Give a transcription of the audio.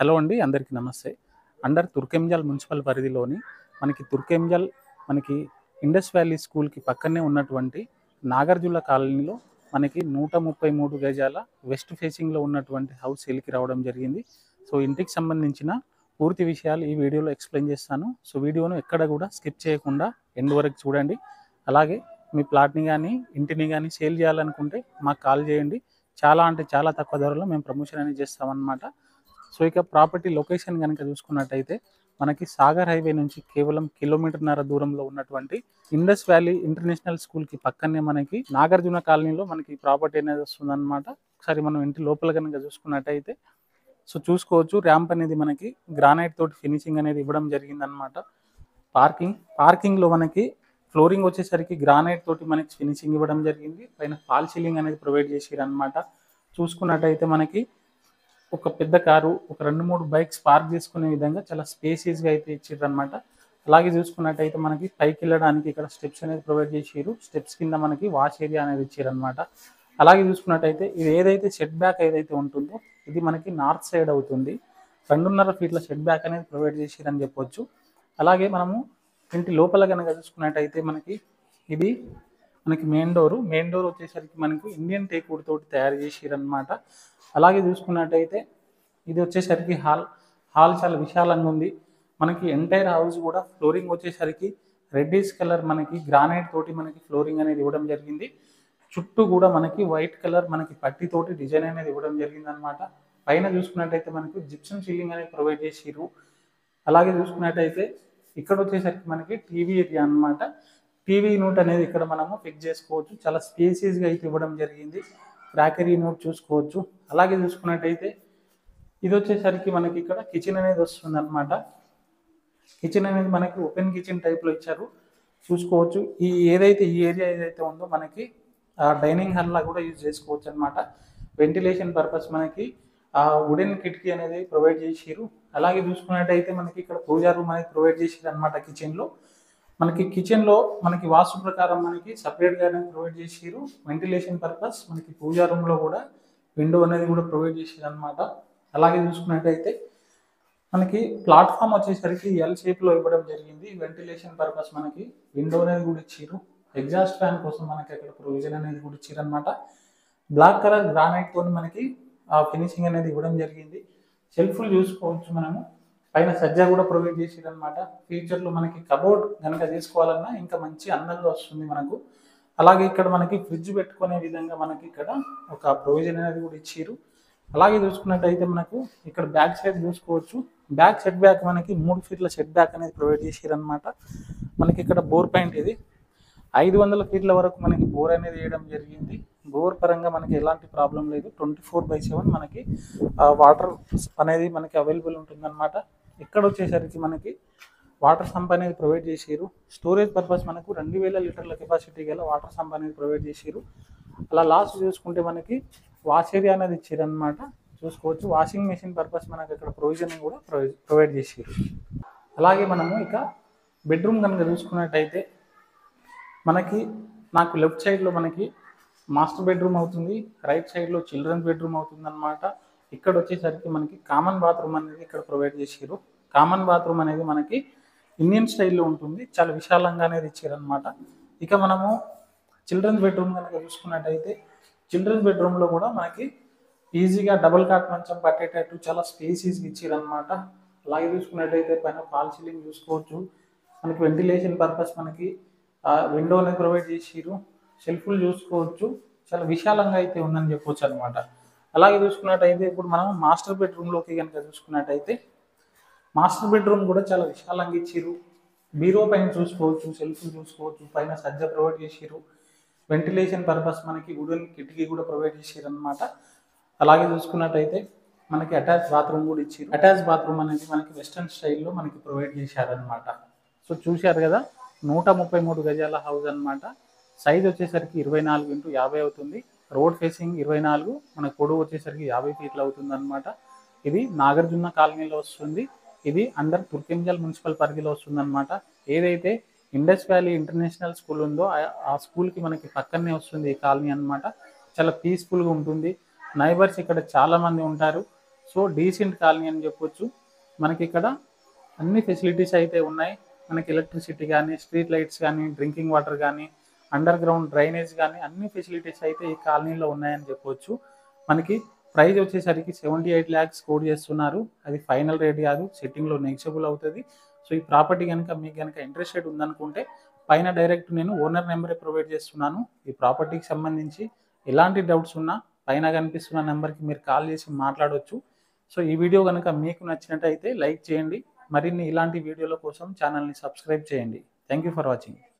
Hello అండి, అందరికీ నమస్తే. అండర్ తుర్కెంజల్ మున్సిపల్ పరిధిలోని తుర్కెంజల్ ఇండస్ వ్యాలీ స్కూల్‌కి పక్కనే ఉన్నటువంటి నాగార్జున కాలనీలో 133 గజాల వెస్ట్ ఫేసింగ్‌లో ఉన్నటువంటి హౌస్ సేల్‌కి రావడం జరిగింది. సో, ఇంటికి సంబంధించిన పూర్తి విషయాలు ఈ వీడియోలో ఎక్స్‌ప్లెయిన్ చేస్తాను. సో, వీడియోను ఎక్కడ కూడా స్కిప్ చేయకుండా ఎండ్ వరకు చూడండి. అలాగే మీ ప్లాట్‌ని గానీ, ఇంటిని గానీ సేల్ చేయాలనుకుంటే మాకు కాల్ చేయండి. చాలా అంటే చాలా తక్కువ ధరలో మేము ప్రమోషన్ అనేది చేస్తామన్నమాట. సో, ఇక ప్రాపర్టీ లొకేషన్ గనుక చూసుకున్నట్టయితే సాగర్ హైవే నుంచి కేవలం కిలోమీటర్‌న్నర దూరంలో ఉన్నటువంటి ఇండస్ వ్యాలీ ఇంటర్నేషనల్ స్కూల్‌కి పక్కనే నాగార్జున కాలనీలో ప్రాపర్టీ అనేది వస్తుందన్నమాట. ఒకసారి మనం ఇంటి లోపల గనుక చూసుకున్నట్టయితే సో, చూసుకోవచ్చు ర్యాంప్ అనేది గ్రానైట్ తోటి ఫినిషింగ్ అనేది ఇవ్వడం జరిగిందన్నమాట. పార్కింగ్‌లో ఫ్లోరింగ్ వచ్చేసరికి గ్రానైట్ తోటి ఫినిషింగ్ ఇవ్వడం జరిగింది. పైన ఫాల్ సీలింగ్ అనేది ప్రొవైడ్ చేసిరన్నమాట. చూసుకున్నట్టయితే ఒక పెద్ద కారు, ఒక 2-3 బైక్స్ పార్క్ చేసుకునే విధంగా చాలా స్పేసియస్‌గా అయితే ఇచ్చిర్రన్నమాట. అలాగే చూసుకున్నట్టయితే పైకి వెళ్ళడానికి ఇక్కడ స్టెప్స్ అనేది ప్రొవైడ్ చేసిర్రు. స్టెప్స్ కింద వాష్ ఏరియా అనేది ఇచ్చిరన్నమాట. అలాగే చూసుకున్నట్టయితే ఇది ఏదైతే సెట్ బ్యాక్ ఏదైతే ఉంటుందో ఇది నార్త్ సైడ్ అవుతుంది. 2.5 ఫీట్ల సెట్ బ్యాక్ అనేది ప్రొవైడ్ చేసిరని చెప్పొచ్చు. అలాగే మనము ఇంటి లోపల కనుక చూసుకున్నట్టయితే ఇది మెయిన్ డోర్ వచ్చేసరికి ఇండియన్ టేక్ వుడ్ తోటి తయారు చేసిరన్నమాట. అలాగే చూసుకున్నట్టయితే ఇది వచ్చేసరికి హాల్ చాలా విశాలంగా ఉంది. ఎంటైర్ హౌస్ కూడా ఫ్లోరింగ్ వచ్చేసరికి రెడ్డిష్ కలర్ గ్రానైట్ తోటి ఫ్లోరింగ్ అనేది ఇవ్వడం జరిగింది. చుట్టూ కూడా వైట్ కలర్ పట్టి తోటి డిజైన్ అనేది ఇవ్వడం జరిగింది అనమాట. పైన చూసుకున్నట్టయితే జిప్సమ్ సీలింగ్ అనేది ప్రొవైడ్ చేసిర్రు. అలాగే చూసుకున్నట్టయితే ఇక్కడ వచ్చేసరికి టీవీ ఏరియా అనమాట. టీవీ యూనిట్ అనేది ఇక్కడ మనము ఫిక్స్ చేసుకోవచ్చు. చాలా స్పేసియస్గా అయితే ఇవ్వడం జరిగింది. క్రాకరీ యూనిట్ చూసుకోవచ్చు. అలాగే చూసుకున్నట్టయితే ఇది వచ్చేసరికి ఇక్కడ కిచెన్ అనేది వస్తుంది అనమాట. కిచెన్ అనేది ఓపెన్ కిచెన్ టైప్లో ఇచ్చారు. చూసుకోవచ్చు. ఈ ఏరియా ఏదైతే ఉందో డైనింగ్ హాల్ లా కూడా యూజ్ చేసుకోవచ్చు అనమాట. వెంటిలేషన్ పర్పస్ వుడెన్ కిటికీ అనేది ప్రొవైడ్ చేసిర్రు. అలాగే చూసుకున్నట్టయితే ఇక్కడ పూజా రూమ్ అనేది ప్రొవైడ్ చేసిర్రు అనమాట. కిచెన్లో వాస్తు ప్రకారం సపరేట్గానే ప్రొవైడ్ చేసిర్రు. వెంటిలేషన్ పర్పస్ పూజా రూమ్లో కూడా విండో అనేది కూడా ప్రొవైడ్ చేసిర్రు అనమాట. అలాగే చూసుకున్నట్టయితే ప్లాట్ఫామ్ వచ్చేసరికి ఎల్ షేప్లో ఇవ్వడం జరిగింది. వెంటిలేషన్ పర్పస్ విండో అనేది కూడా ఇచ్చిర్రు. ఎగ్జాస్ట్ ఫ్యాన్ కోసం అక్కడ ప్రొవిజన్ అనేది కూడా ఇచ్చిర్రు అనమాట. బ్లాక్ కలర్ గ్రానైట్ తోని ఫినిషింగ్ అనేది ఇవ్వడం జరిగింది. షెల్ఫ్లు చూసుకోవచ్చు. మనము పైన సజ్జా కూడా ప్రొవైడ్ చేసిర్రు అనమాట. ఫ్యూచర్లో కబోర్డ్ కనుక తీసుకోవాలన్నా ఇంకా మంచి అందంగా వస్తుంది మనకు. అలాగే ఇక్కడ ఫ్రిడ్జ్ పెట్టుకునే విధంగా ఇక్కడ ఒక ప్రొవిజన్ అనేది కూడా ఇచ్చిర్రు. అలాగే చూసుకున్నట్టయితే ఇక్కడ బ్యాక్ సైడ్ చూసుకోవచ్చు. బ్యాక్ సెట్ బ్యాక్ 3 ఫీట్ల సెట్ బ్యాక్ అనేది ప్రొవైడ్ చేసిర్రు అనమాట. ఇక్కడ బోర్ పాయింట్ ఇది 500 ఫీట్ల వరకు బోర్ అనేది వేయడం జరిగింది. బోర్ పరంగా ఎలాంటి ప్రాబ్లం లేదు. 24/7 వాటర్ అనేది అవైలబుల్ ఉంటుందన్నమాట. ఇక్కడ వచ్చేసరికి వాటర్ సంప్ అనేది ప్రొవైడ్ చేసిర్రు. స్టోరేజ్ పర్పస్ 2000 లీటర్ల కెపాసిటీ గల వాటర్ సంప్ అనేది ప్రొవైడ్ చేసిర్రు. అలా లాస్ట్ చూసుకుంటే వాష్ ఏరియా అనేది ఇచ్చిర్రు అనమాట. చూసుకోవచ్చు. వాషింగ్ మెషిన్ పర్పస్ ఇక్కడ ప్రొవిజన్ కూడా ప్రొవైడ్ చేసిర్రు. అలాగే మనము ఇక బెడ్రూమ్ కనుక చూసుకున్నట్టయితే నాకు లెఫ్ట్ సైడ్లో మాస్టర్ బెడ్రూమ్ అవుతుంది. రైట్ సైడ్లో చిల్డ్రన్స్ బెడ్రూమ్ అవుతుంది అనమాట. ఇక్కడ వచ్చేసరికి కామన్ బాత్రూమ్ అనేది ఇక్కడ ప్రొవైడ్ చేసిర్రు. కామన్ బాత్రూమ్ అనేది ఇండియన్ స్టైల్లో ఉంటుంది. చాలా విశాలంగా అనేది ఇచ్చారు అనమాట. ఇక మనము చిల్డ్రన్స్ బెడ్రూమ్ కనుక చూసుకున్నట్టయితే చిల్డ్రన్స్ బెడ్రూమ్లో కూడా ఈజీగా డబుల్ కాట్ మంచం పట్టేటట్టు చాలా స్పేసీస్గా ఇచ్చారు అనమాట. అలాగే చూసుకున్నట్టయితే పైన ఫాల్ సీలింగ్ చూసుకోవచ్చు. వెంటిలేషన్ పర్పస్ విండో అనేది ప్రొవైడ్ చేసిర్రు. షెల్ఫ్లు చూసుకోవచ్చు. చాలా విశాలంగా అయితే ఉందని చెప్పొచ్చు అనమాట. అలాగే చూసుకున్నట్టయితే ఇప్పుడు మనం మాస్టర్ బెడ్రూమ్లోకి కనుక చూసుకున్నట్టయితే మాస్టర్ బెడ్రూమ్ కూడా చాలా విశాలంగా ఇచ్చిర్రు. బీరో పైన చూసుకోవచ్చు. షెల్ఫ్లు చూసుకోవచ్చు. పైన సజ్జ ప్రొవైడ్ చేసిర్రు. వెంటిలేషన్ పర్పస్ వుడెన్ కిటికీ కూడా ప్రొవైడ్ చేసిర్రు అనమాట. అలాగే చూసుకున్నట్టయితే అటాచ్ బాత్రూమ్ కూడా ఇచ్చారు. అటాచ్ బాత్రూమ్ అనేది వెస్టర్న్ స్టైల్లో ప్రొవైడ్ చేశారనమాట. సో, చూశారు కదా, 133 గజాల హౌస్ అనమాట. సైజ్ వచ్చేసరికి 24x50 అవుతుంది. రోడ్ ఫేసింగ్ 24, పొడవు వచ్చేసరికి 50 ఫీట్లు అవుతుంది అనమాట. ఇది నాగార్జున కాలనీలో వస్తుంది. ఇది అండర్ తుర్కెంజల్ మున్సిపల్ పరిధిలో వస్తుంది అనమాట. ఏదైతే ఇండస్ వ్యాలీ ఇంటర్నేషనల్ స్కూల్ ఉందో ఆ స్కూల్కి పక్కనే వస్తుంది ఈ కాలనీ అనమాట. చాలా పీస్ఫుల్గా ఉంటుంది. నైబర్స్ ఇక్కడ చాలా మంది ఉంటారు. సో డీసెంట్ కాలనీ అని చెప్పొచ్చు. మనకి ఇక్కడ అన్ని ఫెసిలిటీస్ అయితే ఉన్నాయి. మనకి ఎలక్ట్రిసిటీ కానీ, స్ట్రీట్ లైట్స్ కానీ, డ్రింకింగ్ వాటర్ కానీ, అండర్ గ్రౌండ్ డ్రైనేజ్ కానీ అన్ని ఫెసిలిటీస్ అయితే ఈ కాలనీలో ఉన్నాయని చెప్పొచ్చు. మనకి ప్రైస్ వచ్చేసరికి 78 lakhs కోట్ చేస్తున్నారు. అది ఫైనల్ రేట్ కాదు, సెట్టింగ్లో నెగిషియబుల్ అవుతుంది. సో ఈ ప్రాపర్టీ కనుక మీకు కనుక ఇంట్రెస్టెడ్ ఉందనుకుంటే పైన డైరెక్ట్ నేను ఓనర్ నెంబరే ప్రొవైడ్ చేస్తున్నాను. ఈ ప్రాపర్టీకి సంబంధించి ఎలాంటి డౌట్స్ ఉన్నా పైన కనిపిస్తున్న నెంబర్కి మీరు కాల్ చేసి మాట్లాడవచ్చు. సో ఈ వీడియో కనుక మీకు నచ్చినట్టయితే లైక్ చేయండి. మరిన్ని ఇలాంటి వీడియోల కోసం ఛానల్ని సబ్స్క్రైబ్ చేయండి. Thank you for watching.